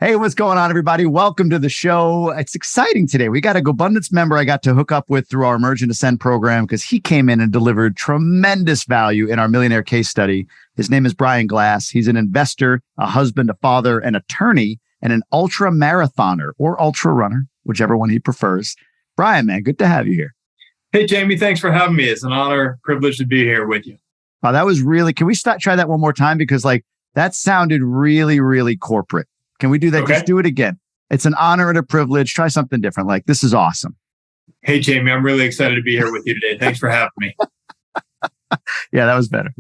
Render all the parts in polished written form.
Hey, what's going on, everybody? Welcome to the show. It's exciting today. We got a GoBundance member I got to hook up with through our Emerge and Ascend program because he came in and delivered tremendous value in our millionaire case study. His name is Brian Glass. He's an investor, a husband, a father, an attorney, and an ultra marathoner or ultra runner, whichever one he prefers. Brian, man, good to have you here. Hey, Jamie, thanks for having me. It's an honor, privilege to be here with you. Wow, that was really, can we try that one more time? Because that sounded really, really corporate. Can we do that? Okay. Just do it again. It's an honor and a privilege. Try something different. This is awesome. Hey, Jamie, I'm really excited to be here with you today. Thanks for having me. Yeah, that was better.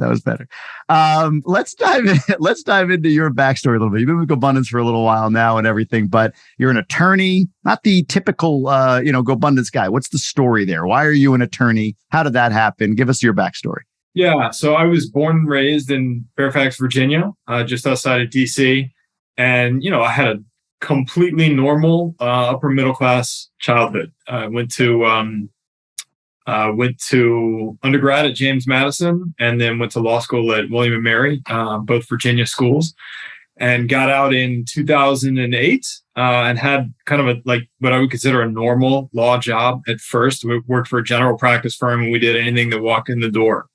Let's dive into your backstory a little bit. You've been with GoBundance for a little while now and everything, but you're an attorney, not the typical, GoBundance guy. What's the story there? Why are you an attorney? How did that happen? Give us your backstory. Yeah, so I was born and raised in Fairfax, Virginia, just outside of DC. And, I had a completely normal upper middle class childhood. I went to undergrad at James Madison and then went to law school at William & Mary, both Virginia schools, and got out in 2008 and had kind of what I would consider a normal law job at first. We worked for a general practice firm and we did anything that walked in the door.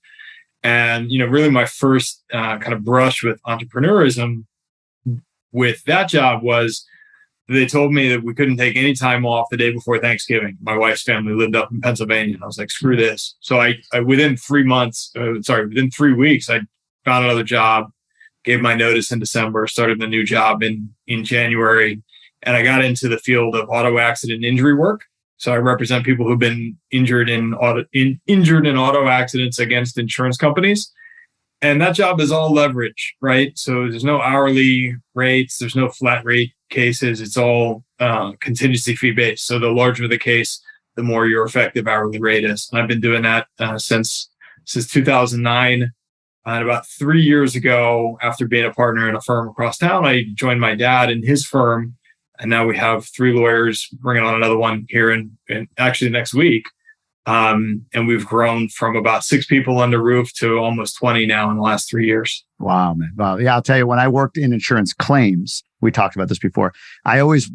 And, really my first kind of brush with entrepreneurism with that job was they told me that we couldn't take any time off the day before Thanksgiving. My wife's family lived up in Pennsylvania. And I was like, screw this. So I within 3 weeks, I found another job, gave my notice in December, started the new job in January. And I got into the field of auto accident injury work. So I represent people who've been injured in auto accidents against insurance companies. And that job is all leverage, right? So there's no hourly rates, there's no flat rate cases. It's all contingency fee based. So the larger the case, the more your effective hourly rate is. And I've been doing that since 2009. And about 3 years ago, after being a partner in a firm across town, I joined my dad in his firm. And now we have 3 lawyers, bringing on another one here in actually next week. And we've grown from about 6 people under roof to almost 20 now in the last 3 years. Wow, man. Wow. Yeah, I'll tell you, when I worked in insurance claims, we talked about this before. I always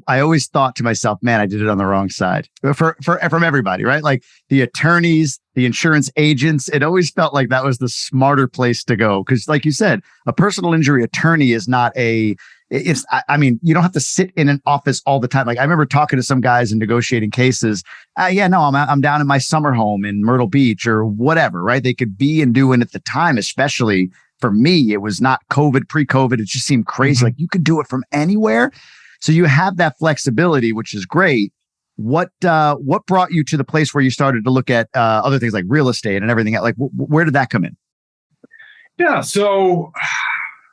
thought to myself, man, I did it on the wrong side from everybody, right? Like the attorneys, the insurance agents, it always felt like that was the smarter place to go. Because like you said, a personal injury attorney is not you don't have to sit in an office all the time. Like I remember talking to some guys and negotiating cases. I'm down in my summer home in Myrtle Beach or whatever, right? They could be and do. And at the time, especially for me, it was not pre-COVID. It just seemed crazy. Mm-hmm. Like you could do it from anywhere. So you have that flexibility, which is great. What brought you to the place where you started to look at other things like real estate and everything? Like where did that come in? Yeah. So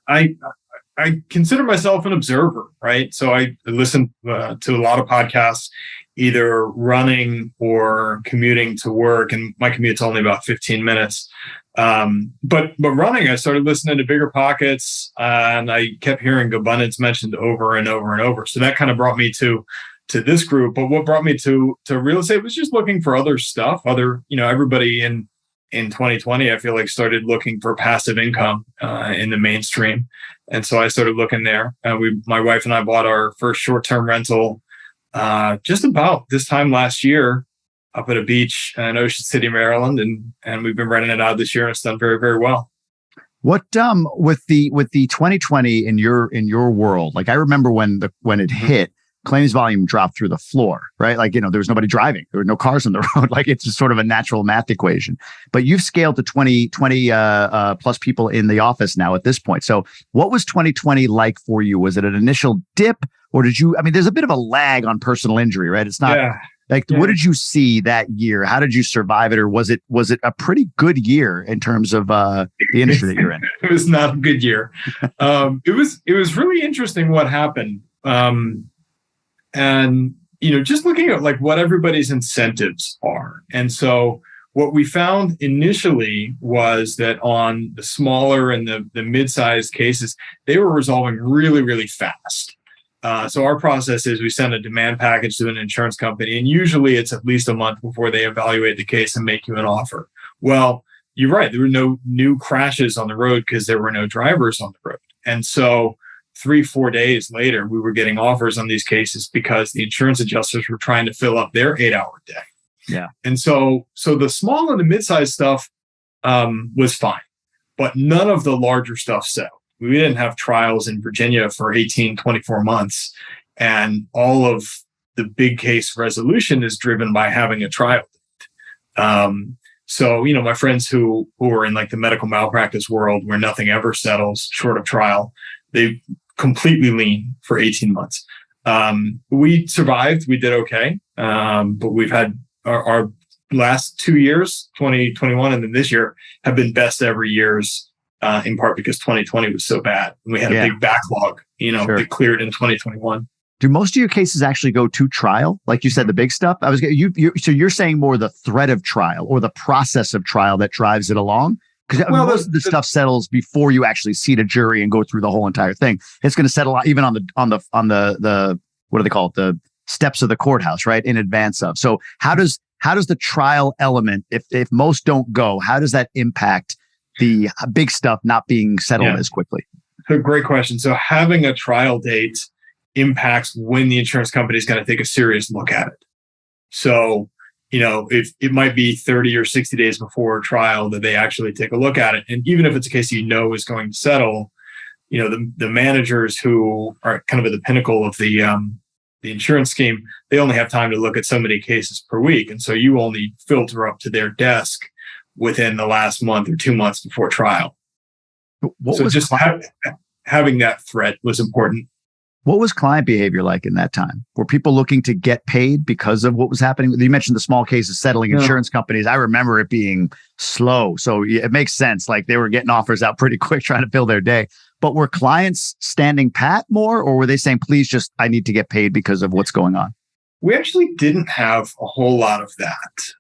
I consider myself an observer, right? So I listen to a lot of podcasts, either running or commuting to work. And my commute's only about 15 minutes. But running, I started listening to Bigger Pockets and I kept hearing GoBundance mentioned over and over and over. So that kind of brought me to this group. But what brought me to real estate was just looking for other stuff, everybody in 2020, I feel like started looking for passive income in the mainstream. And so I started looking there. My wife and I bought our first short-term rental just about this time last year up at a beach in Ocean City, Maryland. And we've been renting it out this year and it's done very, very well. What with the 2020 in your world, like I remember when it hit, claims volume dropped through the floor, right? Like, there was nobody driving. There were no cars on the road. Like it's just sort of a natural math equation. But you've scaled to 20 plus people in the office now at this point. So what was 2020 like for you? Was it an initial dip or there's a bit of a lag on personal injury, right? It's not what did you see that year? How did you survive it? Or was it a pretty good year in terms of the industry that you're in? It was not a good year. It was really interesting what happened. And, just looking at what everybody's incentives are. And so what we found initially was that on the smaller and the mid-sized cases, they were resolving really, really fast. So our process is we send a demand package to an insurance company, and usually it's at least a month before they evaluate the case and make you an offer. Well, you're right. There were no new crashes on the road because there were no drivers on the road. And so 3-4 days later, we were getting offers on these cases because the insurance adjusters were trying to fill up their 8-hour day. Yeah. And so the small and the mid-sized stuff was fine, but none of the larger stuff settled. We didn't have trials in Virginia for 18, 24 months. And all of the big case resolution is driven by having a trial. So, my friends who are in like the medical malpractice world where nothing ever settles short of trial, they completely lean for 18 months. We survived. We did okay. But we've had our last 2 years, 2021 and then this year, have been best ever years, in part because 2020 was so bad. And we had a big backlog, Sure. that cleared in 2021. Do most of your cases actually go to trial? Like you said, the big stuff. So you're saying more the threat of trial or the process of trial that drives it along? Because most of the stuff settles before you actually seat a jury and go through the whole entire thing. It's going to settle even on the what do they call it? The steps of the courthouse, right? In advance of. So how does the trial element, if most don't go, how does that impact the big stuff not being settled as quickly? So great question. So having a trial date impacts when the insurance company is going to take a serious look at it. So, if it might be 30 or 60 days before trial that they actually take a look at it. And even if it's a case is going to settle, the managers who are kind of at the pinnacle of the insurance scheme, they only have time to look at so many cases per week. And so you only filter up to their desk within the last month or 2 months before trial. Having that threat was important. What was client behavior like in that time? Were people looking to get paid because of what was happening? You mentioned the small cases settling insurance companies. I remember it being slow. So it makes sense. Like they were getting offers out pretty quick trying to fill their day. But were clients standing pat more, or were they saying, please I need to get paid because of what's going on? We actually didn't have a whole lot of that.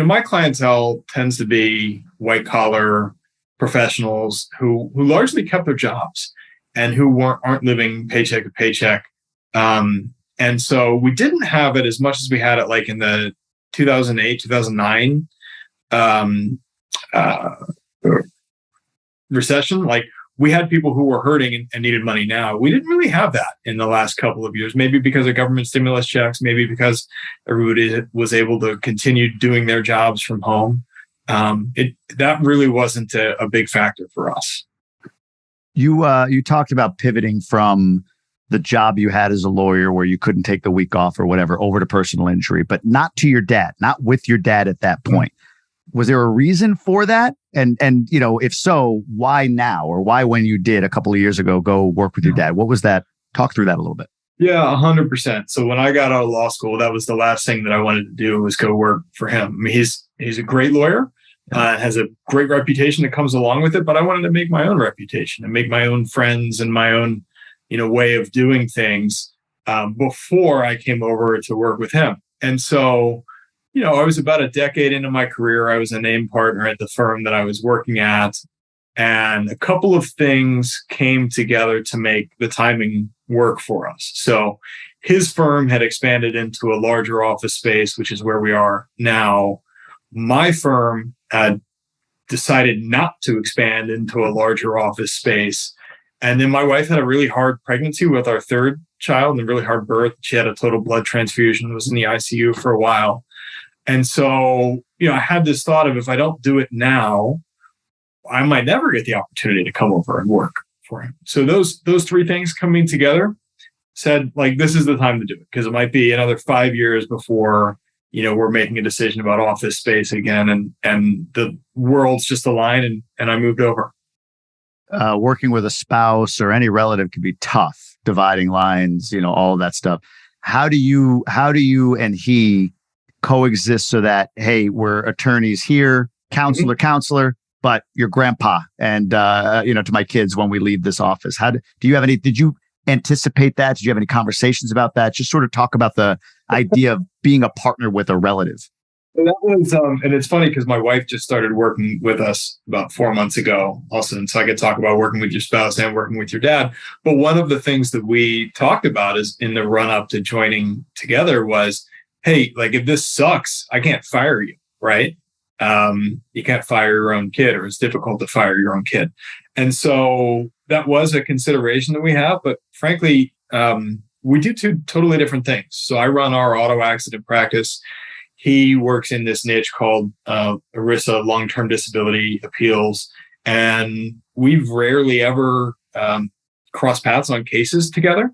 My clientele tends to be white collar professionals who largely kept their jobs and who aren't living paycheck to paycheck. And so we didn't have it as much as we had it like in the 2008, 2009 recession. Like we had people who were hurting and needed money now. We didn't really have that in the last couple of years, maybe because of government stimulus checks, maybe because everybody was able to continue doing their jobs from home. That really wasn't a big factor for us. You talked about pivoting from the job you had as a lawyer where you couldn't take the week off or whatever over to personal injury, but not to your dad, not with your dad at that point. Was there a reason for that? And if so, why now, or why when you did a couple of years ago go work with your dad? What was that? Talk through that a little bit. Yeah, 100%. So when I got out of law school, that was the last thing that I wanted to do was go work for him. I mean, he's a great lawyer. Has a great reputation that comes along with it, but I wanted to make my own reputation and make my own friends and my own, way of doing things before I came over to work with him. And so, I was about a decade into my career. I was a named partner at the firm that I was working at, and a couple of things came together to make the timing work for us. So his firm had expanded into a larger office space, which is where we are now. My firm had decided not to expand into a larger office space. And then my wife had a really hard pregnancy with our third child and a really hard birth. She had a total blood transfusion, was in the ICU for a while. And so, I had this thought of if I don't do it now, I might never get the opportunity to come over and work for him. So those three things coming together said, like, this is the time to do it, because it might be another 5 years before we're making a decision about office space again, and the world's just aligned, and I moved over. Working with a spouse or any relative can be tough, dividing lines, all of that stuff. How do you and he coexist so that, hey, we're attorneys here, counselor, but you're grandpa and, to my kids when we leave this office? Did you anticipate that? Did you have any conversations about that? Just sort of talk about the idea of being a partner with a relative. That was, and it's funny because my wife just started working with us about 4 months ago also. And so I could talk about working with your spouse and working with your dad. But one of the things that we talked about is in the run up to joining together was, hey, like if this sucks, I can't fire you, right? You can't fire your own kid, or it's difficult to fire your own kid. And so, that was a consideration that we have, but frankly, we do two totally different things. So I run our auto accident practice. He works in this niche called ERISA, long-term disability appeals, and we've rarely ever crossed paths on cases together.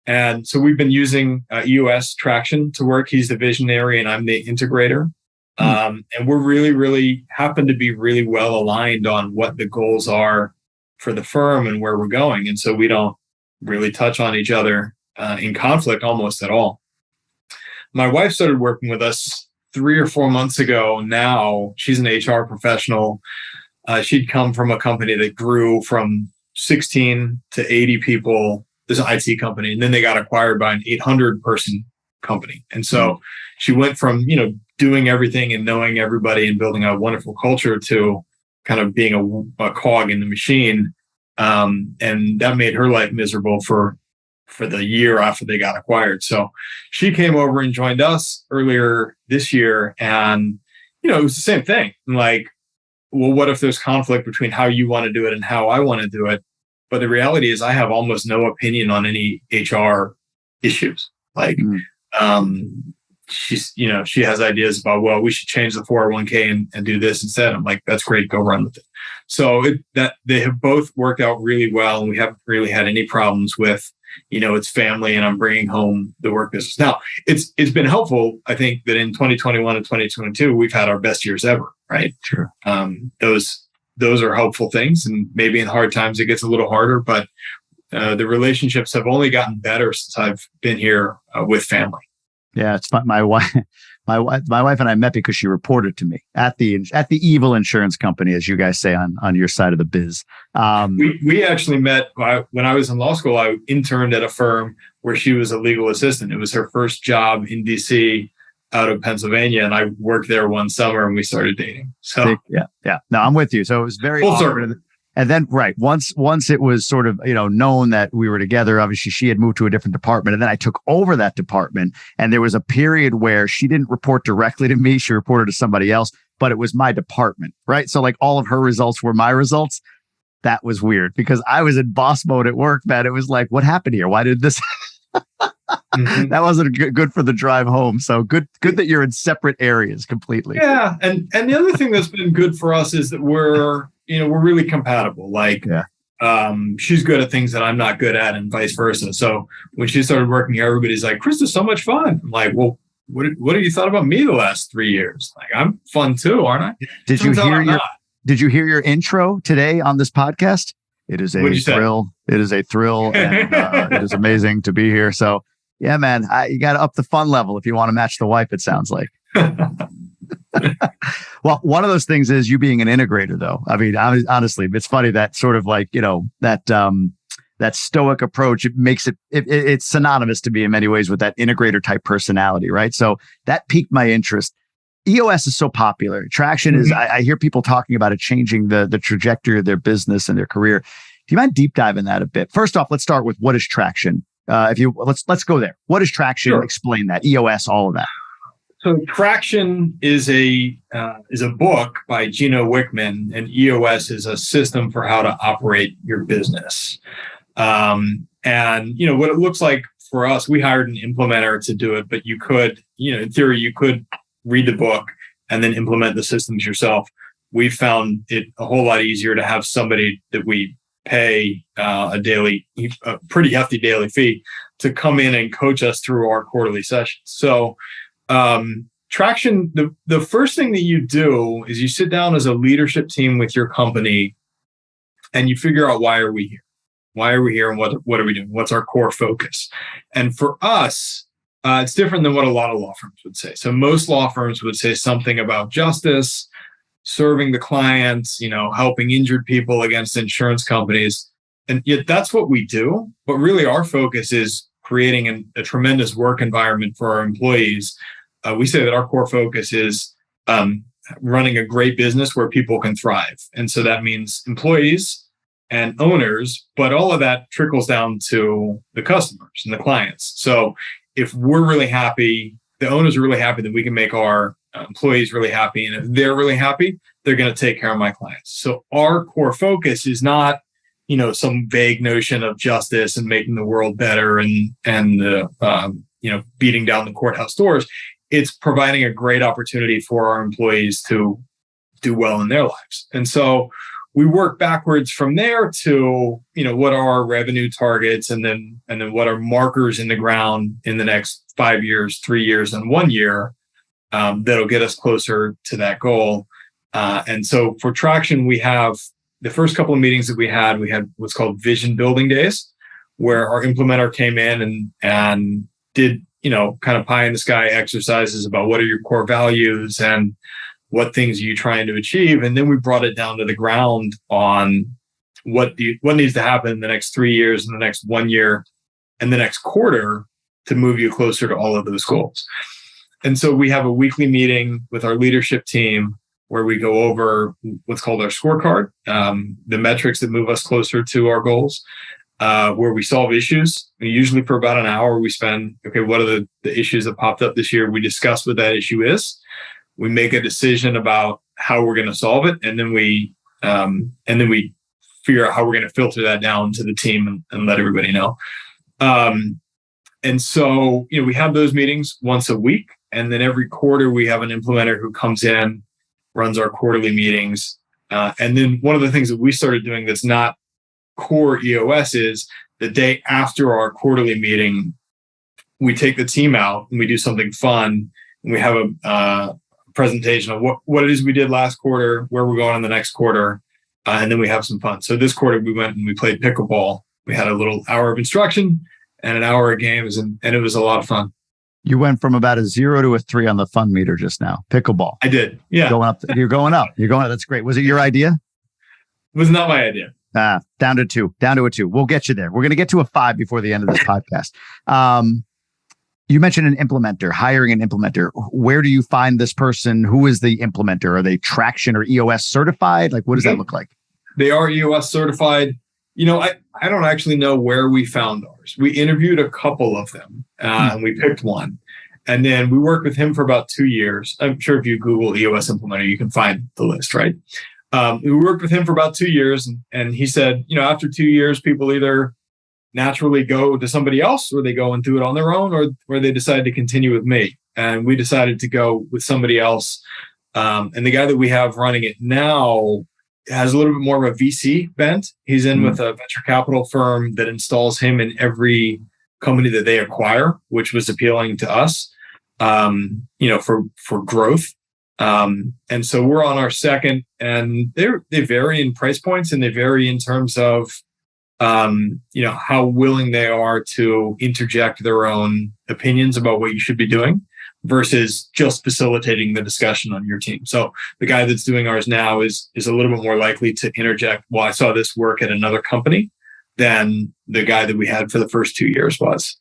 And so we've been using EOS Traction to work. He's the visionary and I'm the integrator. And we're really happen to be really well aligned on what the goals are for the firm and where we're going. And so we don't really touch on each other in conflict almost at all. My wife started working with us 3 or 4 months ago. Now she's an HR professional. She'd come from a company that grew from 16 to 80 people. There's an IT company, and then they got acquired by an 800-person company. And so she went from, doing everything and knowing everybody and building a wonderful culture to kind of being a cog in the machine. And that made her life miserable for the year after they got acquired. So she came over and joined us earlier this year. And, it was the same thing. Like, well, what if there's conflict between how you want to do it and how I want to do it? But the reality is I have almost no opinion on any HR issues. Like, she has ideas about, well, we should change the 401k and do this instead. I'm like, that's great. Go run with it. So that they have both worked out really well. And we haven't really had any problems with, it's family and I'm bringing home the work business. Now it's been helpful. I think that in 2021 and 2022, we've had our best years ever. Right. Sure. Those are helpful things. And maybe in hard times, it gets a little harder, but the relationships have only gotten better since I've been here with family. Yeah, it's fun. My wife and I met because she reported to me at the evil insurance company, as you guys say on your side of the biz. We actually met when I was in law school. I interned at a firm where she was a legal assistant. It was her first job in DC out of Pennsylvania, and I worked there one summer and we started dating. So yeah. No, I'm with you. So it was very full awkward. circle. And then, right, once it was sort of, known that we were together, obviously she had moved to a different department. And then I took over that department. And there was a period where she didn't report directly to me. She reported to somebody else, but it was my department, right? So like all of her results were my results. That was weird because I was in boss mode at work, man. It was like, what happened here? Why did this? That wasn't good for the drive home. So good that you're in separate areas completely. Yeah. And the other thing that's been good for us is that we're really compatible. Like, she's good at things that I'm not good at and vice versa. So when she started working here, everybody's like, Chris is so much fun. I'm like, well, what have you thought about me the last 3 years? Like, I'm fun too, aren't I? Did you hear your intro today on this podcast? It is a thrill. It is a thrill. And it is amazing to be here. So yeah, man, you got to up the fun level if you want to match the wife, it sounds like. Well, one of those things is you being an integrator, though. I mean, honestly, it's funny that sort of like, that stoic approach, it makes it's synonymous to me in many ways with that integrator type personality, right? So that piqued my interest. EOS is so popular. Traction is, I hear people talking about it changing the trajectory of their business and their career. Do you mind deep diving that a bit? First off, let's start with what is Traction? Let's go there. What is Traction? Sure. Explain that. EOS, all of that. So Traction is a book by Gino Wickman, and EOS is a system for how to operate your business. And what it looks like for us, we hired an implementer to do it, but you could, in theory, you could read the book and then implement the systems yourself. We found it a whole lot easier to have somebody that we pay a pretty hefty daily fee to come in and coach us through our quarterly sessions. So Traction, the first thing that you do is you sit down as a leadership team with your company and you figure out, why are we here? Why are we here? And what are we doing? What's our core focus? And for us, it's different than what a lot of law firms would say. So most law firms would say something about justice, serving the clients, helping injured people against insurance companies. And yet that's what we do. But really our focus is creating a tremendous work environment for our employees. We say that our core focus is running a great business where people can thrive. And so that means employees and owners, but all of that trickles down to the customers and the clients. So if we're really happy, the owners are really happy, then we can make our employees really happy. And if they're really happy, they're going to take care of my clients. So our core focus is not some vague notion of justice and making the world better and beating down the courthouse doors. It's providing a great opportunity for our employees to do well in their lives. And so we work backwards from there to, what are our revenue targets, and then what are markers in the ground in the next 5 years, 3 years, and 1 year that'll get us closer to that goal. And so for Traction, we have the first couple of meetings that we had what's called vision building days, where our implementer came in and did, kind of pie in the sky exercises about what are your core values and what things are you trying to achieve. And then we brought it down to the ground on what needs to happen in the next 3 years, and the next 1 year, and the next quarter to move you closer to all of those goals. And so we have a weekly meeting with our leadership team where we go over what's called our scorecard, the metrics that move us closer to our goals, where we solve issues. Usually for about an hour, we spend, what are the issues that popped up this year? We discuss what that issue is. We make a decision about how we're going to solve it, and then we figure out how we're going to filter that down to the team and let everybody know. And so, we have those meetings once a week, and then every quarter we have an implementer who comes in, runs our quarterly meetings. And then one of the things that we started doing that's not core EOS is the day after our quarterly meeting, we take the team out and we do something fun, and we have a presentation of what it is we did last quarter, where we're going in the next quarter, and then we have some fun. So this quarter we went and we played pickleball. We had a little hour of instruction and an hour of games, and it was a lot of fun. You went from about a 0 to a 3 on the fun meter just now. Pickleball. I did. Yeah. You're going up. That's great. Was it your idea? It was not my idea. Down to a 2. We'll get you there. We're going to get to a 5 before the end of this podcast. You mentioned an implementer, hiring an implementer. Where do you find this person? Who is the implementer? Are they Traction or EOS certified? Like, what does that look like? They are EOS certified. I don't actually know where we found ours. We interviewed a couple of them, and we picked one. And then we worked with him for about 2 years. I'm sure if you Google EOS implementer, you can find the list, right? We worked with him for about 2 years, and he said, after 2 years, people either naturally go to somebody else, or they go and do it on their own, or they decide to continue with me. And we decided to go with somebody else. And the guy that we have running it now has a little bit more of a VC bent. He's in with a venture capital firm that installs him in every company that they acquire, which was appealing to us, for growth. And so we're on our second, and they vary in price points, and they vary in terms of, how willing they are to interject their own opinions about what you should be doing versus just facilitating the discussion on your team. So the guy that's doing ours now is a little bit more likely to interject, well, I saw this work at another company, than the guy that we had for the first 2 years was.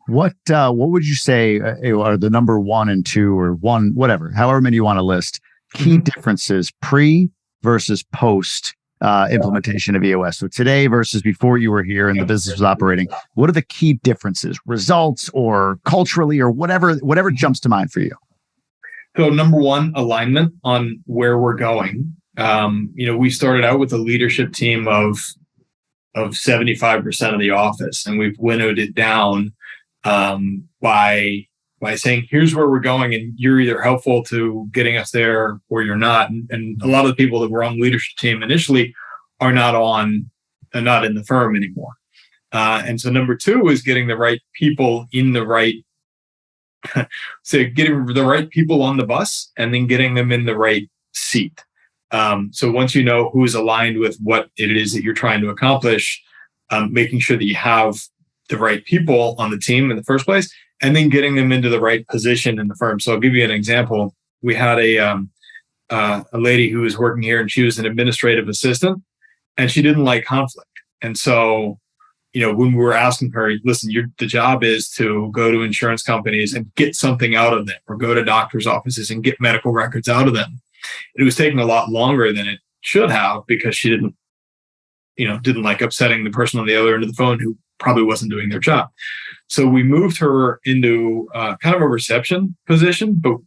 What would you say are the number 1 and 2 or 1, whatever, however many you want to list, key differences pre versus post implementation of EOS? So today versus before you were here and the business was operating, what are the key differences, results or culturally or whatever jumps to mind for you? So number 1, alignment on where we're going. We started out with a leadership team of 75% of the office, and we've winnowed it down by saying, here's where we're going, and you're either helpful to getting us there or you're not. And a lot of the people that were on the leadership team initially are not in the firm anymore. And so number 2 is getting the right people in the right, getting the right people on the bus and then getting them in the right seat. So once you know who's aligned with what it is that you're trying to accomplish, making sure that you have the right people on the team in the first place, and then getting them into the right position in the firm. So I'll give you an example. We had a lady who was working here, and she was an administrative assistant, and she didn't like conflict. And so, when we were asking her, listen, the job is to go to insurance companies and get something out of them, or go to doctor's offices and get medical records out of them. It was taking a lot longer than it should have, because she didn't like upsetting the person on the other end of the phone who probably wasn't doing their job. So we moved her into kind of a reception position, but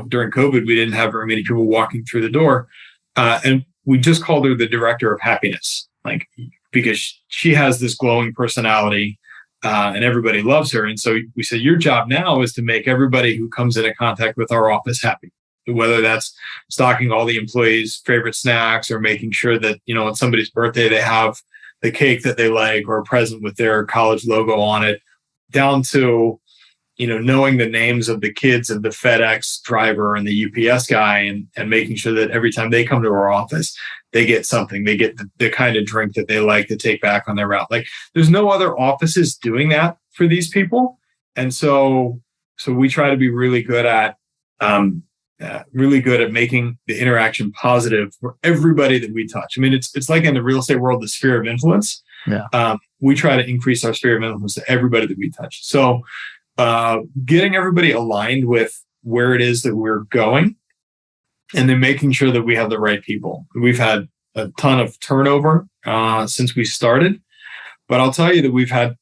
during COVID, we didn't have very many people walking through the door. And we just called her the director of happiness. like, because she has this glowing personality, and everybody loves her. And so we said, your job now is to make everybody who comes into contact with our office happy, whether that's stocking all the employees' favorite snacks or making sure that, on somebody's birthday, they have the cake that they like or a present with their college logo on it, down to, knowing the names of the kids of the FedEx driver and the UPS guy, and making sure that every time they come to our office, they get something. They get the kind of drink that they like to take back on their route. Like, there's no other offices doing that for these people. And so we try to be really good at making the interaction positive for everybody that we touch. I mean, it's like in the real estate world, the sphere of influence. Yeah. We try to increase our sphere of influence to everybody that we touch. So getting everybody aligned with where it is that we're going, and then making sure that we have the right people. We've had a ton of turnover since we started, but I'll tell you that we've had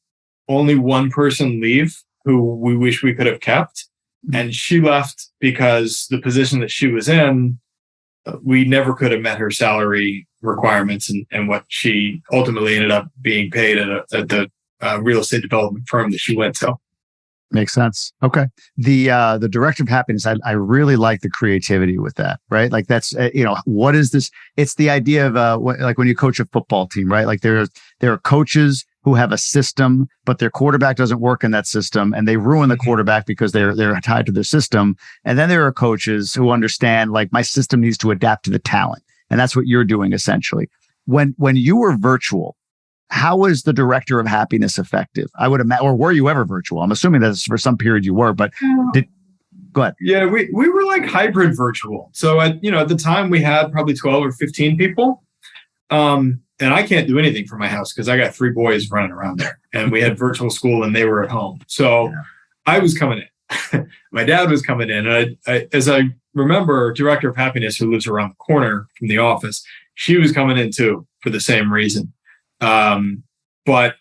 only one person leave who we wish we could have kept. And she left because the position that she was in, we never could have met her salary requirements and what she ultimately ended up being paid at the real estate development firm that she went to. Makes sense. Okay. The director of happiness, I really like the creativity with that, right? Like that's, what is this? It's the idea of like when you coach a football team, right? Like there are coaches who have a system, but their quarterback doesn't work in that system, and they ruin the quarterback because they're tied to their system. And then there are coaches who understand, like, my system needs to adapt to the talent. And that's what you're doing essentially. When you were virtual, how was the director of happiness effective? I would imagine, or were you ever virtual? I'm assuming that for some period you were, but go ahead. Yeah, we were like hybrid virtual. So at the time we had probably 12 or 15 people. And I can't do anything from my house because I got 3 boys running around there, and we had virtual school and they were at home. So I was coming in. My dad was coming in. And I, as I remember, director of happiness, who lives around the corner from the office, she was coming in too for the same reason. But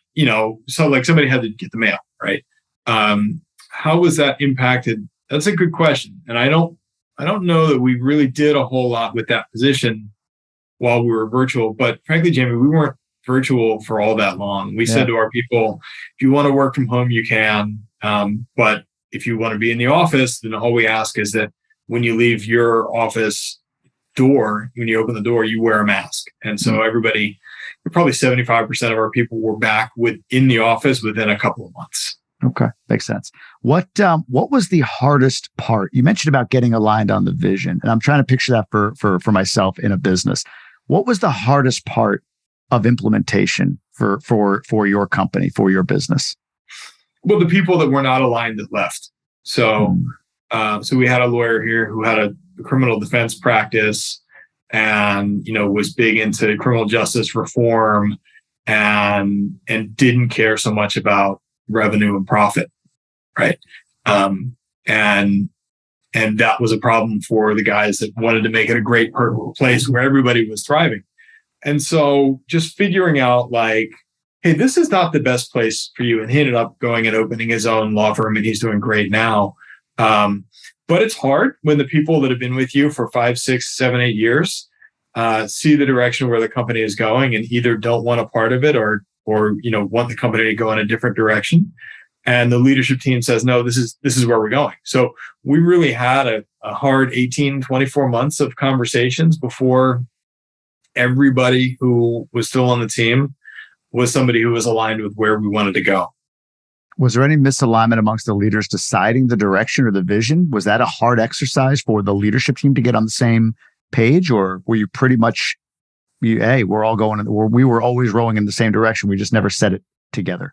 so like somebody had to get the mail, right? How was that impacted? That's a good question. And I don't know that we really did a whole lot with that position while we were virtual, but frankly, Jamie, we weren't virtual for all that long. We said to our people, if you want to work from home, you can. But if you want to be in the office, then all we ask is that when you leave your office door, when you open the door, you wear a mask. And so everybody, probably 75% of our people were back in the office within a couple of months. Okay. Makes sense. What was the hardest part? You mentioned about getting aligned on the vision, and I'm trying to picture that for myself in a business. What was the hardest part of implementation for your company, for your business? Well, the people that were not aligned that left. So, so we had a lawyer here who had a criminal defense practice, and was big into criminal justice reform, and didn't care so much about revenue and profit, right? And that was a problem for the guys that wanted to make it a great place where everybody was thriving. And so just figuring out, like, hey, this is not the best place for you. And he ended up going and opening his own law firm, and he's doing great now. But it's hard when the people that have been with you for 5, 6, 7, 8 years see the direction where the company is going and either don't want a part of it or want the company to go in a different direction. And the leadership team says, no, this is where we're going. So we really had a hard 18, 24 months of conversations before everybody who was still on the team was somebody who was aligned with where we wanted to go. Was there any misalignment amongst the leaders deciding the direction or the vision? Was that a hard exercise for the leadership team to get on the same page? Or were you pretty much, hey, we're all going, we were always rowing in the same direction. We just never said it together.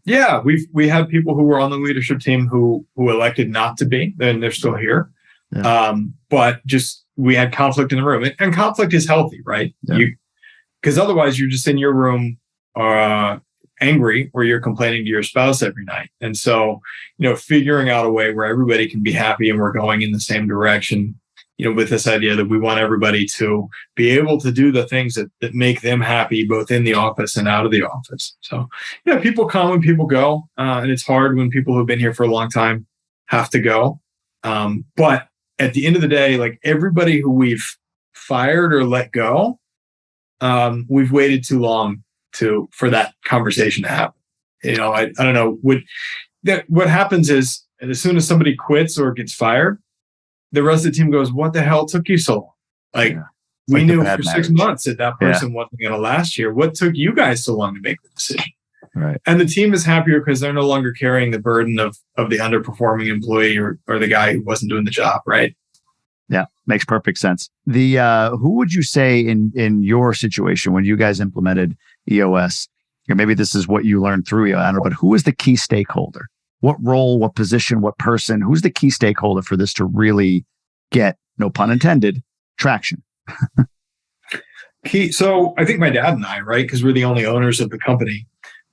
Yeah, we had people who were on the leadership team who elected not to be, and they're still here. Yeah. But just we had conflict in the room, and conflict is healthy, right? Yeah. Because otherwise you're just in your room angry, or you're complaining to your spouse every night. And so, figuring out a way where everybody can be happy and we're going in the same direction, with this idea that we want everybody to be able to do the things that make them happy, both in the office and out of the office. So, people come and people go. And it's hard when people who've been here for a long time have to go. But at the end of the day, like, everybody who we've fired or let go, we've waited too long for that conversation to happen. I don't know. What happens is, as soon as somebody quits or gets fired, the rest of the team goes, "What the hell took you so long?" Like, we knew for 6 months that person wasn't going to last here. What took you guys so long to make the decision? Right. And the team is happier because they're no longer carrying the burden of the underperforming employee or the guy who wasn't doing the job. Right. Yeah, makes perfect sense. Who would you say in your situation when you guys implemented EOS, or maybe this is what you learned through EOS, I don't know, but who was the key stakeholder? What role, what position, what person? Who's the key stakeholder for this to really get, no pun intended, traction? So I think my dad and I, right, because we're the only owners of the company,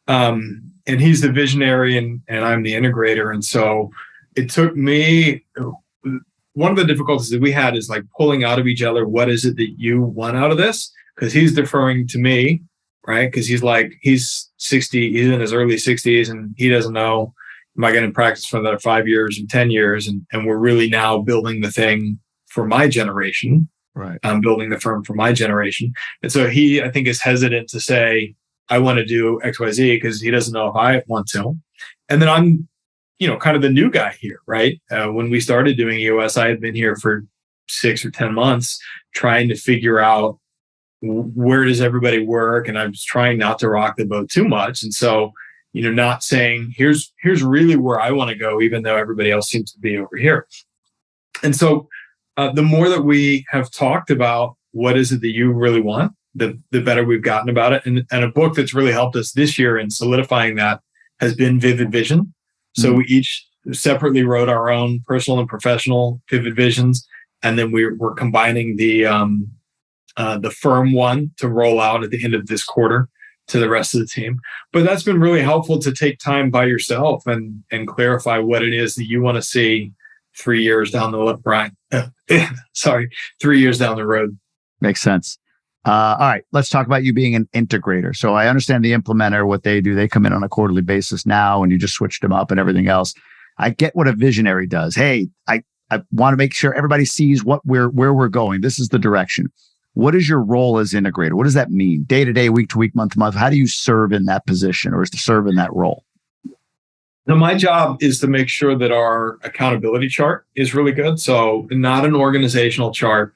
and he's the visionary and I'm the integrator, and so it took me. One of the difficulties that we had is like pulling out of each other. What is it that you want out of this? Because he's deferring to me, right? Because he's 60, he's in his early 60s, and he doesn't know, am I going to practice for another 5 years and 10 years? And we're really now building the thing for my generation. Right. I'm building the firm for my generation. And so he, I think, is hesitant to say, I want to do XYZ because he doesn't know if I want to. And then I'm, kind of the new guy here, right? When we started doing EOS, I had been here for 6 or 10 months trying to figure out where does everybody work. And I was trying not to rock the boat too much. And so, not saying, here's really where I want to go, even though everybody else seems to be over here. And so the more that we have talked about what is it that you really want, the better we've gotten about it. And a book that's really helped us this year in solidifying that has been Vivid Vision. So we each separately wrote our own personal and professional vivid visions, and then we're combining the firm one to roll out at the end of this quarter to the rest of the team. But that's been really helpful to take time by yourself and clarify what it is that you want to see 3 years down the 3 years down the road. Makes sense. All right, let's talk about you being an integrator. So I understand the implementer, what they do. They come in on a quarterly basis now, and you just switched them up and everything else. I get what a visionary does. Hey, I want to make sure everybody sees where we're going. This is the direction. What is your role as integrator? What does that mean? Day to day, week to week, month to month? How do you serve in that position or is to serve in that role? Now, my job is to make sure that our accountability chart is really good. So not an organizational chart,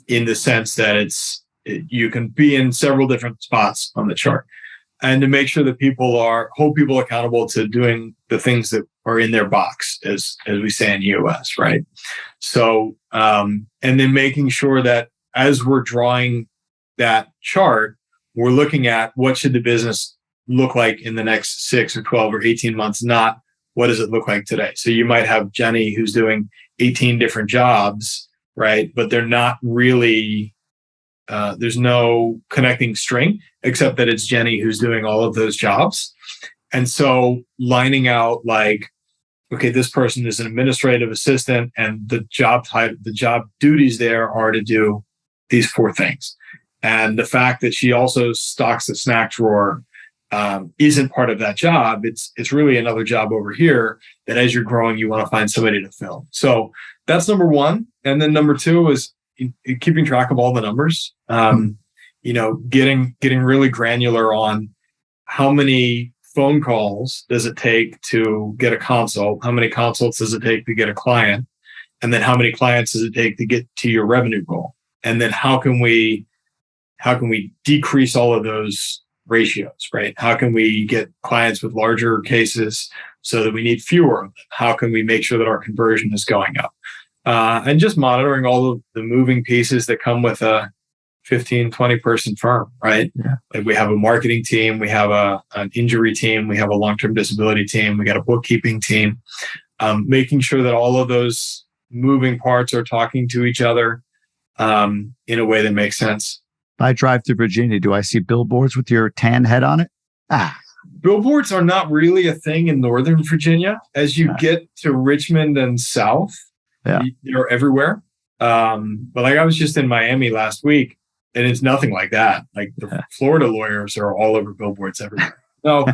in the sense that you can be in several different spots on the chart, and to make sure that hold people accountable to doing the things that are in their box, as we say in EOS, right? So, and then making sure that as we're drawing that chart, we're looking at what should the business look like in the next 6 or 12 or 18 months, not what does it look like today. So you might have Jenny who's doing 18 different jobs, right? But they're not really, there's no connecting string, except that it's Jenny who's doing all of those jobs. And so lining out like, okay, this person is an administrative assistant and the job duties there are to do these 4 things. And the fact that she also stocks the snack drawer isn't part of that job. It's really another job over here that as you're growing, you want to find somebody to fill. So that's number one. And then number 2 is keeping track of all the numbers, getting really granular on how many phone calls does it take to get a consult? How many consults does it take to get a client? And then how many clients does it take to get to your revenue goal? And then how can we decrease all of those ratios, right? How can we get clients with larger cases so that we need fewer of them? How can we make sure that our conversion is going up? And just monitoring all of the moving pieces that come with a 15, 20 person firm, right? Yeah. Like we have a marketing team, we have an injury team, we have a long-term disability team, we got a bookkeeping team, making sure that all of those moving parts are talking to each other in a way that makes sense. If I drive through Virginia, do I see billboards with your tan head on it? Billboards are not really a thing in Northern Virginia. As you get to Richmond and south, they're everywhere. But like I was just in Miami last week, and it's nothing like that. Like the Florida lawyers are all over billboards everywhere. No,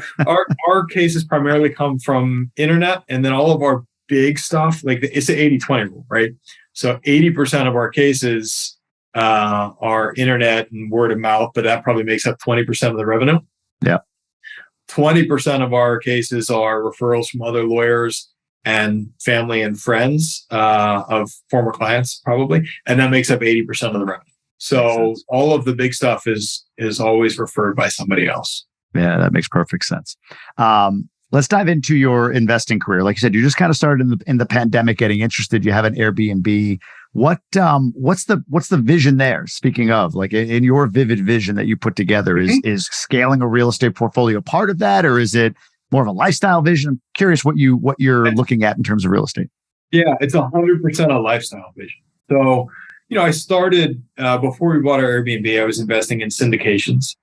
our cases primarily come from internet, and then all of our big stuff, like it's the 80-20 rule, right? So 80% of our cases are internet and word of mouth, but that probably makes up 20% of the revenue. Yeah. 20% of our cases are referrals from other lawyers and family and friends of former clients, probably. And that makes up 80% of the revenue. So all of the big stuff is always referred by somebody else. Yeah, that makes perfect sense. Let's dive into your investing career. Like you said, you just kind of started in the pandemic, getting interested. You have an Airbnb. What's the vision there? Speaking of, like in your vivid vision that you put together, is scaling a real estate portfolio part of that, or is it more of a lifestyle vision? I'm curious what you're looking at in terms of real estate. Yeah, it's 100% a lifestyle vision. So, I started before we bought our Airbnb. I was investing in syndications.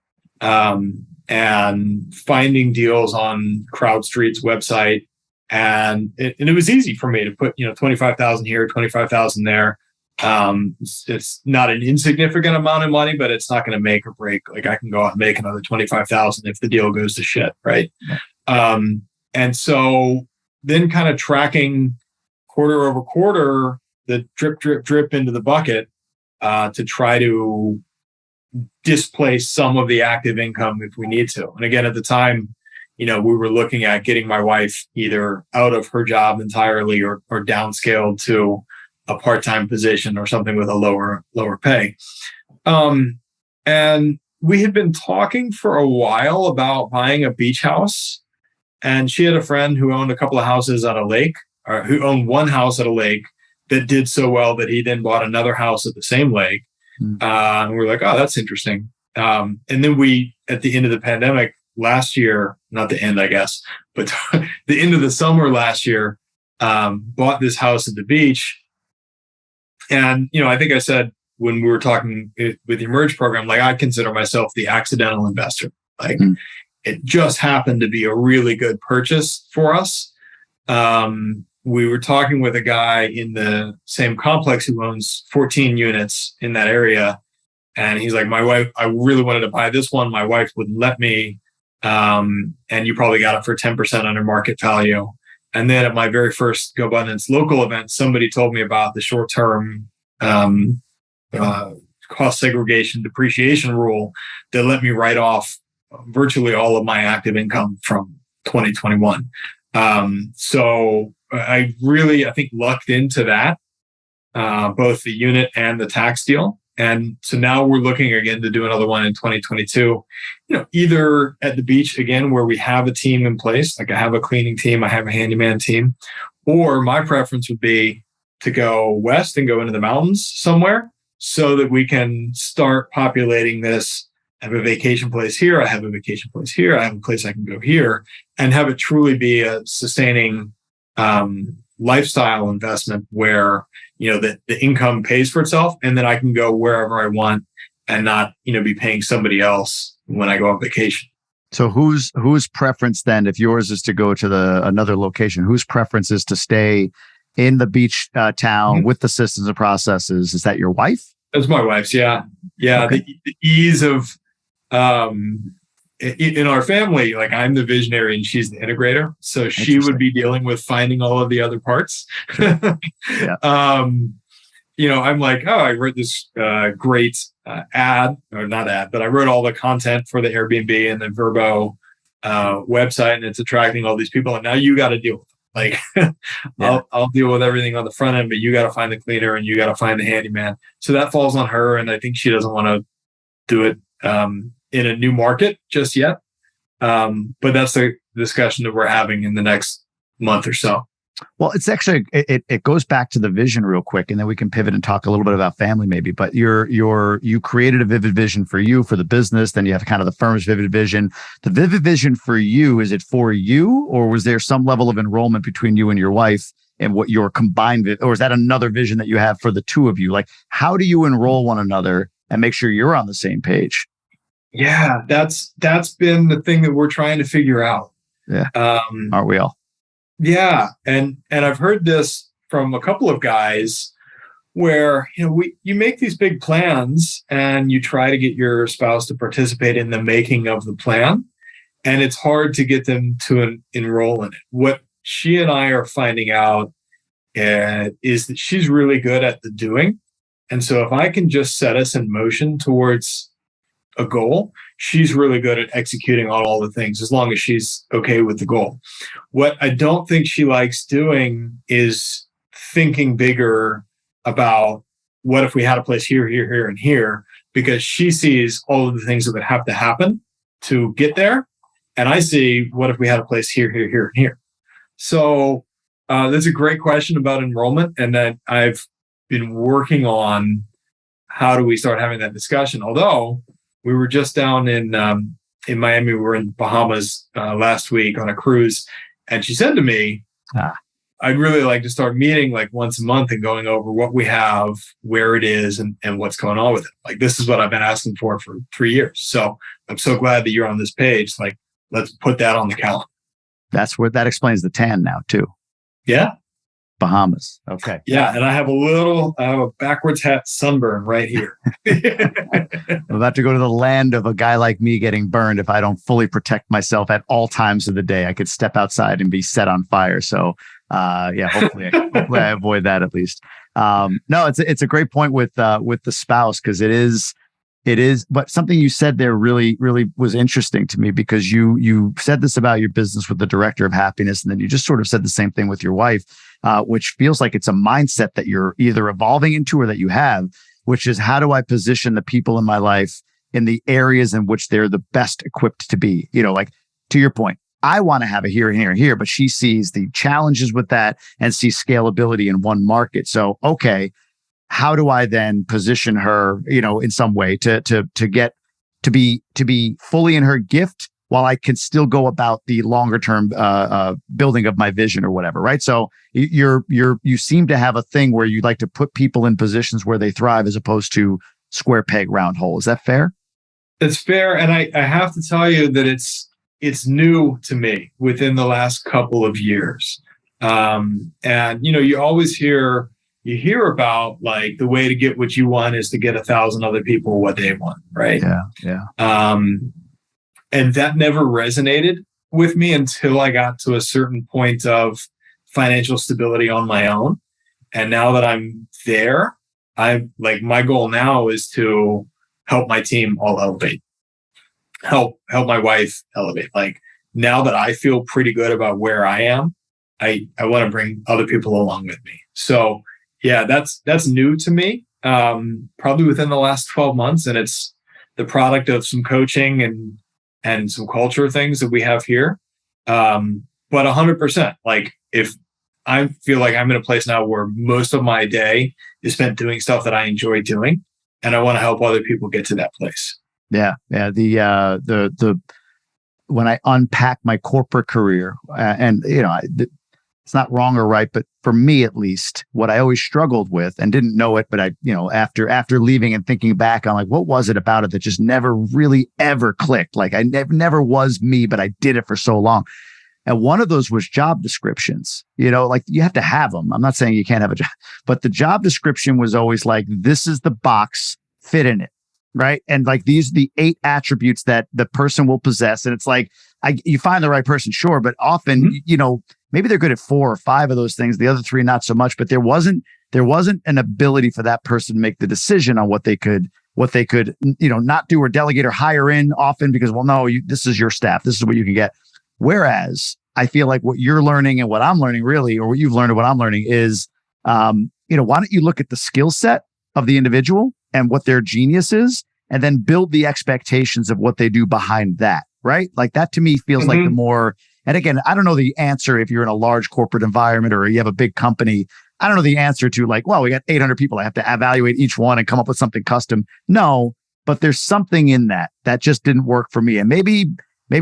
And finding deals on CrowdStreet's website. And it was easy for me to put, 25,000 here, 25,000 there. It's not an insignificant amount of money, but it's not going to make or break. Like I can go out and make another 25,000 if the deal goes to shit. Right. And so then kind of tracking quarter over quarter, the drip, drip, drip into the bucket, to try to displace some of the active income if we need to. And again, at the time, we were looking at getting my wife either out of her job entirely or downscaled to a part-time position or something with a lower pay. And we had been talking for a while about buying a beach house. And she had a friend who owned a couple of houses at a lake, or who owned one house at a lake that did so well that he then bought another house at the same lake. And we're like, oh, that's interesting. And then we, at the end of the pandemic last year, not the end, I guess, but the end of the summer last year, bought this house at the beach. And, I think I said when we were talking with the Emerge program, like I consider myself the accidental investor. Like it just happened to be a really good purchase for us. We were talking with a guy in the same complex who owns 14 units in that area. And he's like, my wife, I really wanted to buy this one. My wife wouldn't let me. And you probably got it for 10% under market value. And then at my very first GoBundance local event, somebody told me about the short-term cost segregation depreciation rule that let me write off virtually all of my active income from 2021. So I think lucked into that, both the unit and the tax deal. And so now we're looking again to do another one in 2022, either at the beach again, where we have a team in place, like I have a cleaning team, I have a handyman team, or my preference would be to go west and go into the mountains somewhere so that we can start populating this. I have a vacation place here. I have a vacation place here. I have a place I can go here, and have it truly be a sustaining lifestyle investment where, the income pays for itself, and then I can go wherever I want and not, be paying somebody else when I go on vacation. So whose preference then, if yours is to go to another location, whose preference is to stay in the beach town with the systems and processes? Is that your wife? That's my wife's. Yeah. Okay. The ease of, in our family, like I'm the visionary and she's the integrator. So she would be dealing with finding all of the other parts. Yeah. I'm like, oh, I wrote this great ad, or not ad, but I wrote all the content for the Airbnb and the Vrbo website, and it's attracting all these people. And now you got to deal with it. Like, I'll deal with everything on the front end, but you got to find the cleaner and you got to find the handyman. So that falls on her. And I think she doesn't want to do it in a new market just yet. But that's the discussion that we're having in the next month or so. Well, it's actually, it goes back to the vision real quick, and then we can pivot and talk a little bit about family maybe. But you created a vivid vision for you, for the business. Then you have kind of the firm's vivid vision. The vivid vision for you, is it for you, or was there some level of enrollment between you and your wife and what your combined, or is that another vision that you have for the two of you? Like, how do you enroll one another and make sure you're on the same page? Yeah, that's been the thing that we're trying to figure out. Yeah. Aren't we all? Yeah. And I've heard this from a couple of guys where, you make these big plans and you try to get your spouse to participate in the making of the plan. And it's hard to get them to enroll in it. What she and I are finding out is that she's really good at the doing. And so if I can just set us in motion towards a goal, she's really good at executing on all the things as long as she's okay with the goal. What I don't think she likes doing is thinking bigger about what if we had a place here, here, here, and here, because she sees all of the things that would have to happen to get there. And I see what if we had a place here, here, here, and here. So that's a great question about enrollment. And that I've been working on how do we start having that discussion. Although we were just down in Miami, we were in Bahamas last week on a cruise. And she said to me, I'd really like to start meeting like once a month and going over what we have, where it is, and what's going on with it. Like, this is what I've been asking for 3 years. So I'm so glad that you're on this page. Like, let's put that on the calendar. That's where that explains the tan now too. Yeah. Bahamas. Okay. Yeah. And I have a backwards hat sunburn right here. I'm about to go to the land of a guy like me getting burned if I don't fully protect myself at all times of the day. I could step outside and be set on fire. So hopefully I avoid that at least. No, it's a great point with the spouse, because it is, but something you said there really, really was interesting to me, because you said this about your business with the director of happiness. And then you just sort of said the same thing with your wife, which feels like it's a mindset that you're either evolving into or that you have, which is, how do I position the people in my life in the areas in which they're the best equipped to be? Like, to your point, I want to have a here and here and here, but she sees the challenges with that and sees scalability in one market. So, okay, how do I then position her, in some way to get to be fully in her gift while I can still go about the longer term building of my vision or whatever, right? So you seem to have a thing where you like to put people in positions where they thrive as opposed to square peg round hole. Is that fair? It's fair, and I have to tell you that it's new to me within the last couple of years, and you always hear about like the way to get what you want is to get 1,000 other people what they want, right? Yeah. And that never resonated with me until I got to a certain point of financial stability on my own. And now that I'm there, my goal now is to help my team all elevate, help my wife elevate. Like, now that I feel pretty good about where I am, I want to bring other people along with me. So yeah, that's new to me, probably within the last 12 months. And it's the product of some coaching and some culture things that we have here. But 100%, like, if I feel like I'm in a place now where most of my day is spent doing stuff that I enjoy doing, and I want to help other people get to that place. Yeah. The when I unpack my corporate career, it's not wrong or right, but for me at least, what I always struggled with and didn't know it, but after leaving and thinking back on, like, what was it about it that just never really ever clicked? Like, I never was me, but I did it for so long. And one of those was job descriptions. Like, you have to have them. I'm not saying you can't have a job, but the job description was always like, this is the box, fit in it. Right. And like, these are the 8 attributes that the person will possess. And it's like, you find the right person, sure. But often, maybe they're good at 4 or 5 of those things. The other 3, not so much. But there wasn't an ability for that person to make the decision on what they could, not do or delegate or hire in often, because, well, no, this is your staff. This is what you can get. Whereas I feel like what you're learning and what I'm learning really, or what you've learned and what I'm learning is, why don't you look at the skill set of the individual and what their genius is, and then build the expectations of what they do behind that, right? Like, that to me feels like the more, and again, I don't know the answer if you're in a large corporate environment or you have a big company. I don't know the answer to, like, well, we got 800 people. I have to evaluate each one and come up with something custom. No, but there's something in that just didn't work for me. And maybe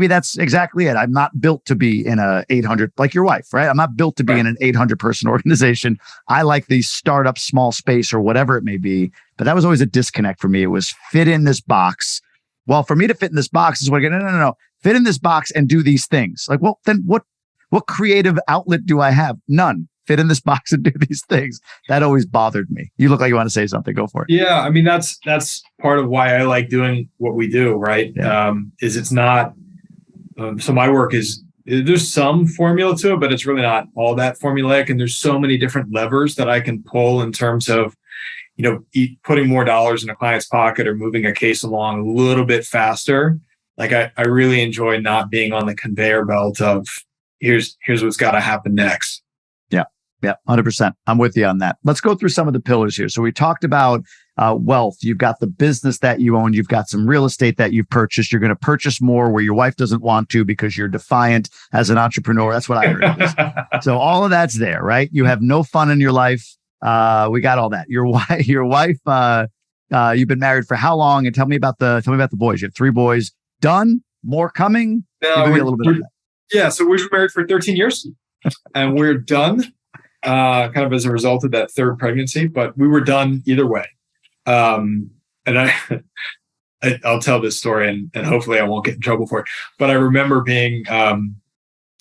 that's exactly it. I'm not built to be in a 800, like your wife, right? I'm not built to be in an 800 person organization. I like the startup small space or whatever it may be. But that was always a disconnect for me. It was fit in this box. Well, for me to fit in this box is what I get. No. Fit in this box and do these things. Like, well, then what creative outlet do I have? None. Fit in this box and do these things. That always bothered me. You look like you want to say something. Go for it. Yeah. I mean, that's part of why I like doing what we do, right? Yeah. Is it's not, so my work there's some formula to it, but it's really not all that formulaic. And there's so many different levers that I can pull in terms of putting more dollars in a client's pocket or moving a case along a little bit faster. Like I really enjoy not being on the conveyor belt of here's what's got to happen next. Yeah, 100%. I'm with you on that. Let's go through some of the pillars here. So we talked about wealth. You've got the business that you own. You've got some real estate that you've purchased. You're going to purchase more where your wife doesn't want to because you're defiant as an entrepreneur. That's what I heard. So all of that's there, right? You have no fun in your life. We got all that. Your wife. You've been married for how long? And tell me about the boys. You have 3 boys. Done. More coming. Give me a little bit of that. Yeah. So we've been married for 13 years, and we're done. Kind of as a result of that 3rd pregnancy, but we were done either way. And I'll tell this story, and hopefully I won't get in trouble for it. But I remember being in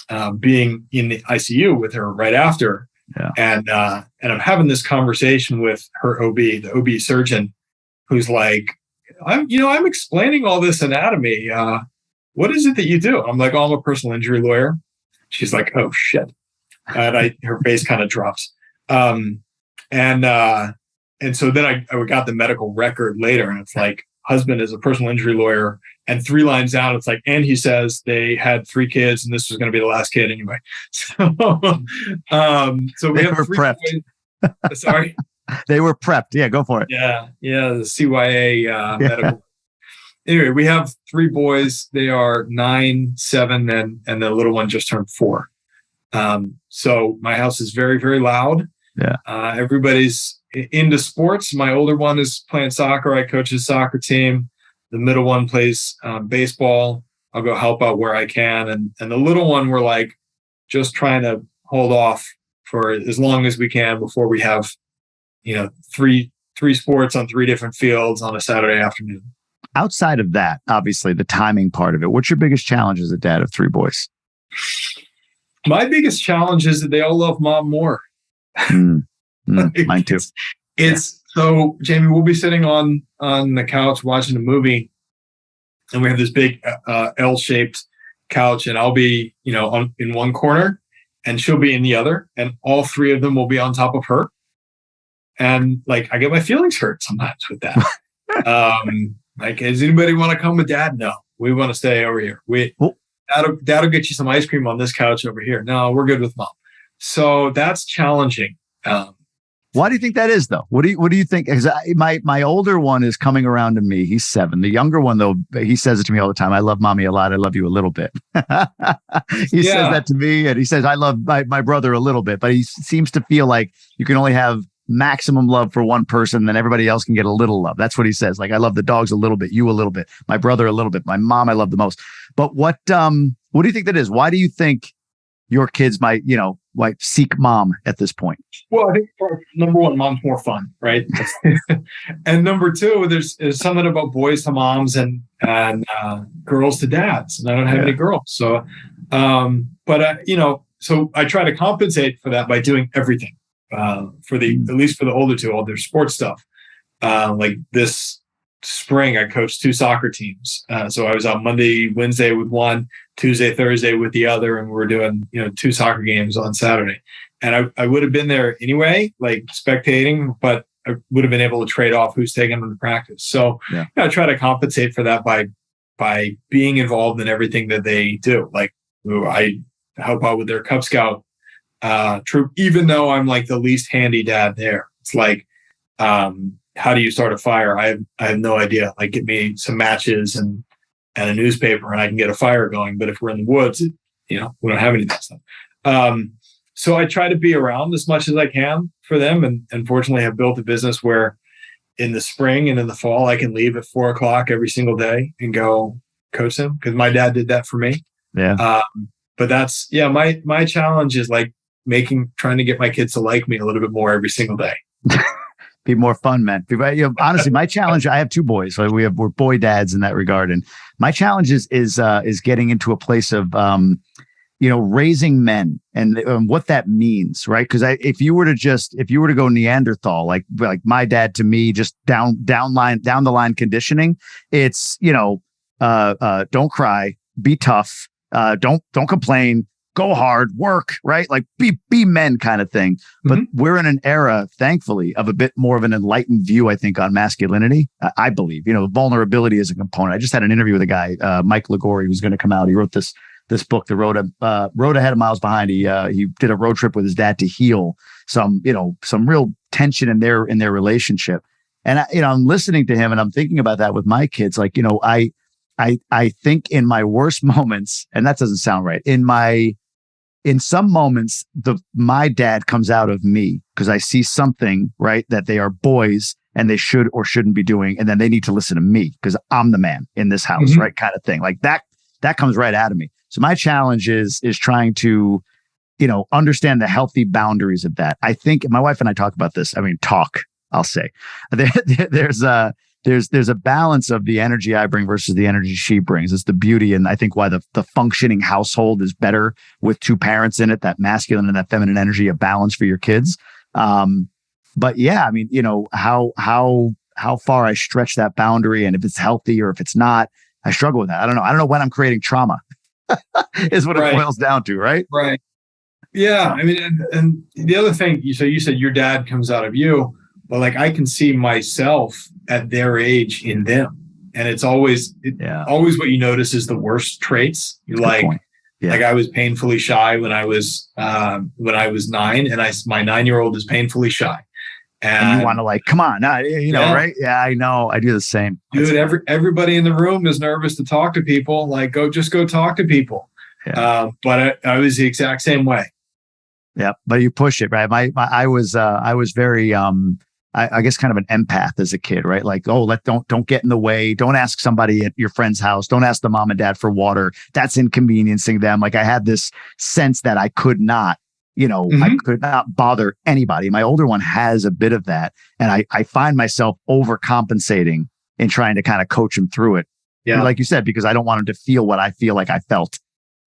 the ICU with her right after, and I'm having this conversation with her OB, the OB surgeon, who's like, I'm explaining all this anatomy. What is it that you do? I'm like, oh, I'm a personal injury lawyer. She's like, oh shit. And her face kind of drops. And so then I got the medical record later, and it's like, husband is a personal injury lawyer, and 3 lines down, it's like, and he says they had 3 kids, and this was going to be the last kid anyway. So we have 3 boys. Sorry. They were prepped. Yeah, go for it. Yeah. The CYA medical. Anyway, we have 3 boys. They are 9, 7, and the little one just turned 4. So my house is very, very loud. Yeah. Everybody's into sports. My older one is playing soccer. I coach his soccer team. The middle one plays baseball. I'll go help out where I can. And the little one, we're like just trying to hold off for as long as we can before we have, 3 sports on 3 different fields on a Saturday afternoon. Outside of that, obviously the timing part of it, what's your biggest challenge as a dad of 3 boys? My biggest challenge is that they all love mom more. Mine too. So Jamie, we'll be sitting on the couch watching a movie, and we have this big L-shaped couch, and I'll be, in one corner, and she'll be in the other, and all 3 of them will be on top of her. And like, I get my feelings hurt sometimes with that. Like, does anybody want to come with dad? No, we want to stay over here. Dad'll get you some ice cream on this couch over here. No, we're good with mom. So that's challenging. Why do you think that is, though? What do you think? Because my older one is coming around to me. He's 7. The younger one, though, he says it to me all the time. I love mommy a lot. I love you a little bit. He says that to me, and he says I love my brother a little bit. But he seems to feel like you can only have maximum love for one person, then everybody else can get a little love. That's what he says. Like, I love the dogs a little bit, you a little bit, my brother a little bit, my mom I love the most. But what do you think that is? Why do you think your kids might, like seek mom at this point? Well, I think number 1, mom's more fun, right? And number 2, there's something about boys to moms and girls to dads, and I don't have any girls. So, so I try to compensate for that by doing everything. At least for the older 2, all their sports stuff. Like this spring, I coached 2 soccer teams. So I was out Monday, Wednesday with one, Tuesday, Thursday with the other, and we're doing 2 soccer games on Saturday. And I would have been there anyway, like spectating, but I would have been able to trade off who's taking them to practice. So I try to compensate for that by being involved in everything that they do. Like I help out with their Cub Scout troop, even though I'm like the least handy dad there. It's like, how do you start a fire? I have no idea. Like, get me some matches and a newspaper, and I can get a fire going. But if we're in the woods, we don't have any of that stuff. So I try to be around as much as I can for them, and fortunately, have built a business where in the spring and in the fall, I can leave at 4:00 every single day and go coach them, because my dad did that for me. Yeah. But that's my challenge is like trying to get my kids to like me a little bit more every single day. Be more fun, man. Honestly, my challenge, I have 2 boys, so we're boy dads in that regard. And my challenge is getting into a place of, raising men and what that means, right? Because if you were to go Neanderthal, like my dad to me, just down the line conditioning, it's, don't cry, be tough, don't complain, go hard, work, right? Like be men kind of thing. But we're in an era, thankfully, of a bit more of an enlightened view, I think, on masculinity. I believe, vulnerability is a component. I just had an interview with a guy, Mike Ligori, who's going to come out. He wrote this book, The Road Ahead of Miles Behind. He did a road trip with his dad to heal some real tension in their relationship. And I'm listening to him and I'm thinking about that with my kids. Like, I think in my worst moments, and that doesn't sound right, in some moments, my dad comes out of me because I see something, right, that they are boys and they should or shouldn't be doing. And then they need to listen to me because I'm the man in this house, right? Kind of thing. Like that comes right out of me. So my challenge is trying to, understand the healthy boundaries of that. I think my wife and I talk about this. I mean, I'll say there's a balance of the energy I bring versus the energy she brings. It's the beauty. And I think why the functioning household is better with two parents in it, that masculine and that feminine energy, a balance for your kids. But yeah, I mean, how far I stretch that boundary and if it's healthy or if it's not, I struggle with that. I don't know when I'm creating trauma is what it boils down to. Right. Right. Yeah. I mean, and the other thing, you said your dad comes out of you, but like I can see myself at their age in them. And it's always what you notice is the worst traits. You're like I was painfully shy when I was 9 and my 9-year-old is painfully shy. And you want to come on, right? Yeah, I know. I do the same. Dude, everybody in the room is nervous to talk to people. Like, go talk to people. Yeah. But I was the exact same way. Yeah, but you push it, right? I was very, I guess kind of an empath as a kid, right? Like, don't get in the way. Don't ask somebody at your friend's house. Don't ask the mom and dad for water. That's inconveniencing them. Like I had this sense that I could not, I could not bother anybody. My older one has a bit of that. And I find myself overcompensating in trying to kind of coach him through it. Yeah. Like you said, because I don't want him to feel what I feel like I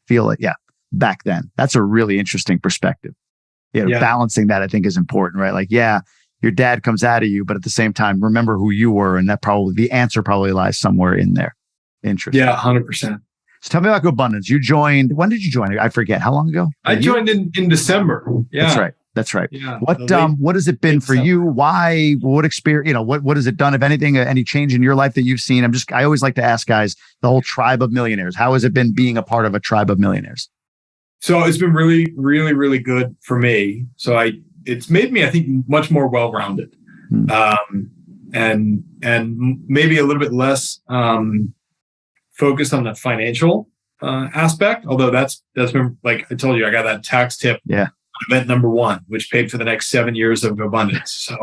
feel it. Yeah. Back then. That's a really interesting perspective. Balancing that I think is important, right? Like, yeah, your dad comes out of you, but at the same time, remember who you were. And the answer probably lies somewhere in there. Interesting. Yeah, 100%. So tell me about GoBundance. You joined, when did you join? I forget. How long ago? I joined in December. Yeah. That's right. Yeah, what has it been for you? Why? What experience, what has it done? If anything, any change in your life that you've seen? I always like to ask guys, the whole tribe of millionaires. How has it been being a part of a tribe of millionaires? So it's been really, really, really good for me. So it's made me, I think, much more well-rounded, and maybe a little bit less focused on the financial aspect. Although that's been, like I told you, I got that tax tip. Yeah. Event number 1, which paid for the next 7 years of GoBundance. So,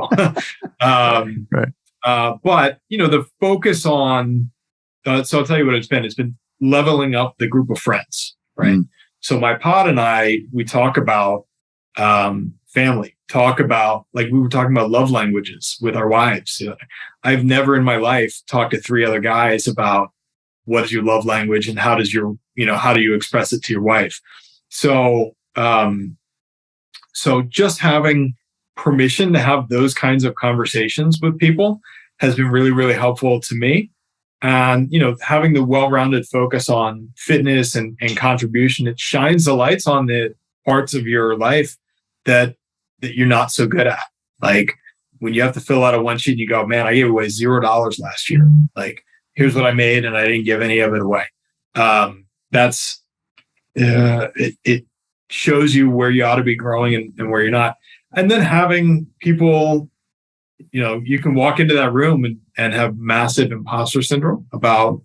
right. But the focus on. So I'll tell you what it's been. It's been leveling up the group of friends, right? So my pod and we talk about family, talk about, like we were talking about love languages with our wives. I've never in my life talked to 3 other guys about what is your love language and how does how do you express it to your wife? So, so just having permission to have those kinds of conversations with people has been really, really helpful to me. And, having the well-rounded focus on fitness and contribution, it shines the lights on the parts of your life that you're not so good at. Like when you have to fill out a one sheet and you go, man, I gave away $0 last year. Like, here's what I made and I didn't give any of it away. It shows you where you ought to be growing and where you're not. And then having people, you can walk into that room and have massive imposter syndrome about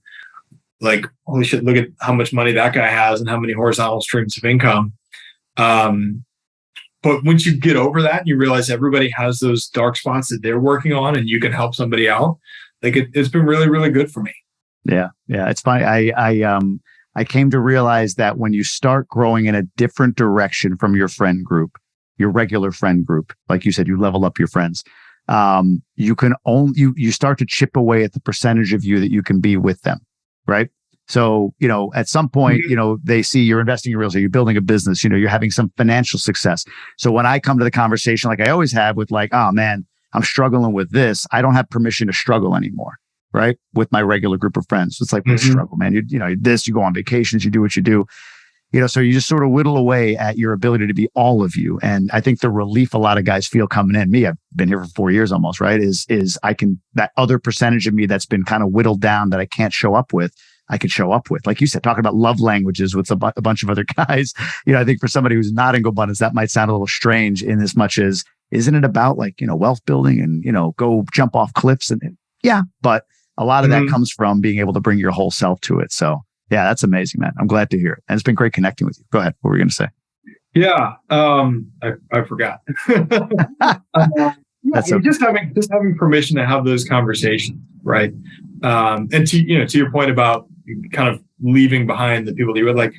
like, holy shit, look at how much money that guy has and how many horizontal streams of income. But once you get over that and you realize everybody has those dark spots that they're working on and you can help somebody out, like it's been really, really good for me. Yeah. Yeah. It's funny. I came to realize that when you start growing in a different direction from your friend group, your regular friend group, like you said, you level up your friends. You start to chip away at the percentage of you that you can be with them. Right. So, at some point, they see you're investing in real estate, you're building a business, you're having some financial success. So when I come to the conversation, like I always have with like, oh man, I'm struggling with this. I don't have permission to struggle anymore. Right. With my regular group of friends. It's like, struggle, man. You go on vacations, you do what you do. So you just sort of whittle away at your ability to be all of you. And I think the relief a lot of guys feel coming in, me, I've been here for 4 years almost, right? Is I can, that other percentage of me that's been kind of whittled down that I can't show up with, I could show up with. Like you said, talking about love languages with a bunch of other guys. I think for somebody who's not in GoBundance, that might sound a little strange in as much as, isn't it about like, wealth building and, go jump off cliffs and yeah, but a lot of that comes from being able to bring your whole self to it. So yeah, that's amazing, man. I'm glad to hear it. And it's been great connecting with you. Go ahead. What were you going to say? Yeah. I forgot. That's okay. Just having permission to have those conversations. Right. And to your point about kind of leaving behind the people that you would like,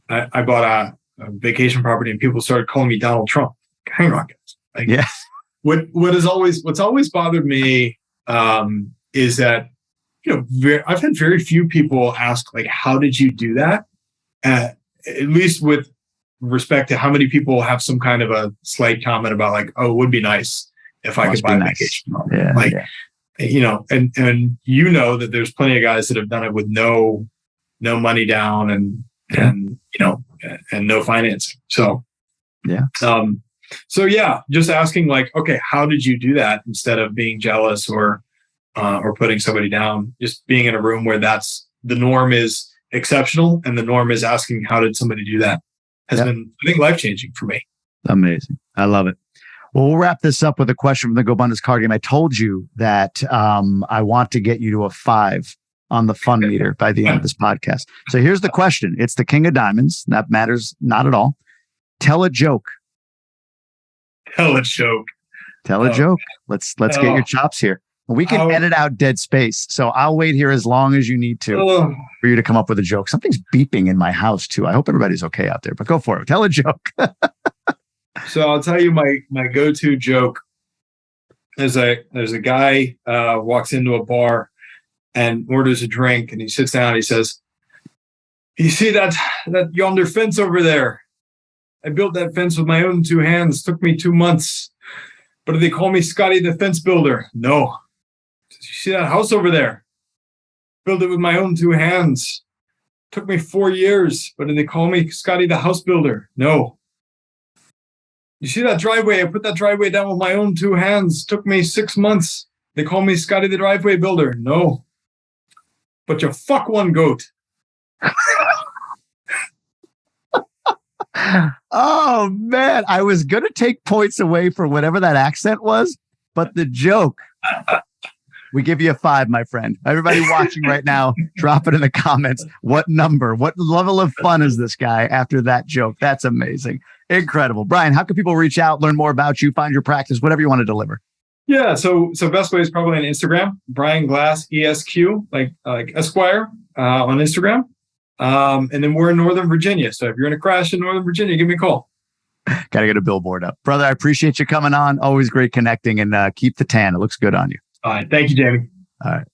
I bought a vacation property and people started calling me Donald Trump. Hang on, guys. Like, yeah. What's always bothered me, is that, I've had very few people ask, like, how did you do that? At least with respect to how many people have some kind of a slight comment about like, oh, it would be nice if I could buy a vacation. Yeah, and that there's plenty of guys that have done it with no money down and no financing. So, yeah. Just asking like, okay, how did you do that instead of being jealous or putting somebody down, just being in a room where that's the norm is exceptional and the norm is asking, how did somebody do that has been, I think, life-changing for me. Amazing. I love it. Well, we'll wrap this up with a question from the GoBundance card game. I told you that I want to get you to a 5 on the fun meter by the end of this podcast. So here's the question. It's the King of Diamonds. That matters not at all. Tell a joke. Tell a joke. Tell a joke. Let's get your chops here. We can edit out dead space. So I'll wait here as long as you need to for you to come up with a joke. Something's beeping in my house too. I hope everybody's okay out there, but go for it. Tell a joke. So I'll tell you my go-to joke. There's a guy walks into a bar and orders a drink, and he sits down and he says, "You see that yonder fence over there? I built that fence with my own 2 hands. Took me 2 months. But do they call me Scotty the fence builder? No. You see that house over there? Built it with my own 2 hands. Took me 4 years. But do they call me Scotty the house builder? No. You see that driveway? I put that driveway down with my own 2 hands. Took me 6 months. They call me Scotty the driveway builder? No. But you fuck one goat." Oh man, I was gonna take points away for whatever that accent was, but the joke, we give you a 5, my friend. Everybody watching right now, drop it in the comments. What number, what level of fun is this guy after that joke? That's amazing. Incredible. Brian, how can people reach out, learn more about you, find your practice, whatever you want to deliver? Yeah, so best way is probably on Instagram, Brian Glass ESQ, like Esquire on Instagram. And then we're in Northern Virginia. So if you're in a crash in Northern Virginia, give me a call. Got to get a billboard up. Brother, I appreciate you coming on. Always great connecting, and keep the tan. It looks good on you. All right. Thank you, Jamie. All right.